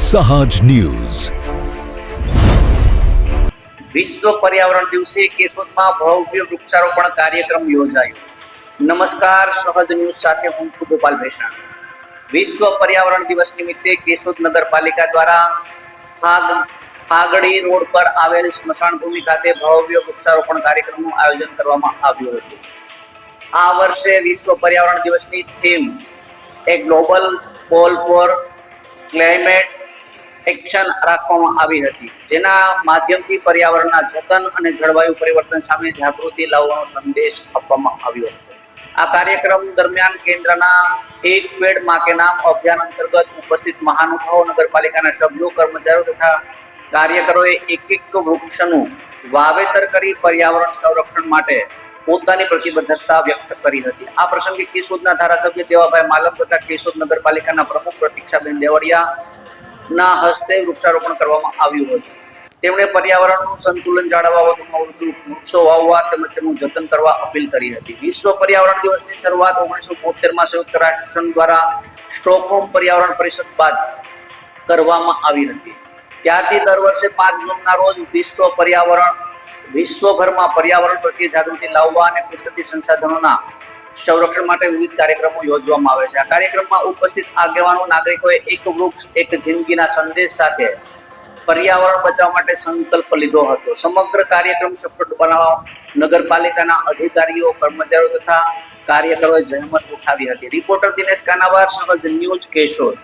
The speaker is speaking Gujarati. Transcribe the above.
સહજ ન્યૂઝ. વિશ્વ પર્યાવરણ દિવસે કેશોદમાં ભવ્ય વૃક્ષારોપણ કાર્યક્રમ યોજાયો. નમસ્કાર, સહજ ન્યૂઝ સાથે હું છું ગોપાલ ભેસાણ. વિશ્વ પર્યાવરણ દિવસ નિમિત્તે કેશોદ નગરપાલિકા દ્વારા ફાગડી રોડ પર આવેલ સ્મશાન ભૂમિ ખાતે ભવ્ય વૃક્ષારોપણ કાર્યક્રમનું આયોજન કરવામાં આવ્યું હતું. આ વર્ષે વિશ્વ પર્યાવરણ દિવસની theme A global call for climate action રાખવામાં આવી હતી, જેના માધ્યમથી પર્યાવરણના જતન અને જળવાયુ પરિવર્તન સામે જાગૃતિ લાવવાનો સંદેશ આપવામાં આવ્યો હતો. આ કાર્યક્રમ દરમિયાન કેન્દ્રના એક પેડ માં કે નામ અભિયાન અંતર્ગત ઉપસ્થિત મહાનુભાવો, નગરપાલિકાના સભ્યો, કર્મચારીઓ તથા કાર્યકરોએ એક વૃક્ષનું વાવેતર કરી પર્યાવરણ સંરક્ષણ માટે પોતાની પ્રતિબદ્ધતા વ્યક્ત કરી હતી. આ પ્રસંગે કેશોદના ધારાસભ્ય દેવાભાઈ માલમ તથા કેશોદ નગરપાલિકાના પ્રમુખ પ્રતીક્ષાબેન દેવડિયા ના હસ્તે વૃક્ષારોપણ કરવામાં આવ્યું હતું. તેમણે પર્યાવરણનું સંતુલન જાળવવા વધુમાં વધુ વૃક્ષો વાવવા તેમજ તેનું જતન કરવા અપીલ કરી હતી. વિશ્વ પર્યાવરણ દિવસની શરૂઆત 1972માં સંયુક્ત રાષ્ટ્ર સંઘ દ્વારા સ્ટોકહોમ પર્યાવરણ પરિષદ બાદ કરવામાં આવી હતી. ત્યારથી દર વર્ષે 5 જૂનના રોજ વિશ્વભરમાં પર્યાવરણ પ્રત્યે જાગૃતિ લાવવા અને કુદરતી સંસાધનોના સંરક્ષણ માટે વિવિધ કાર્યક્રમો યોજવામાં આવે છે. આ કાર્યક્રમમાં ઉપસ્થિત આગેવાનો, નાગરિકોએ એક વૃક્ષ એક જિંદગીના સંદેશ સાથે પર્યાવરણ બચાવવા માટે સંકલ્પ લીધો હતો. સમગ્ર કાર્યક્રમ સફળ બનાવવા નગરપાલિકાના અધિકારીઓ, કર્મચારીઓ તથા કાર્યકરોએ જહેમત ઉઠાવી હતી. રિપોર્ટર દિનેશ કાનાવાર, સહજ ન્યૂઝ, કેશોદ.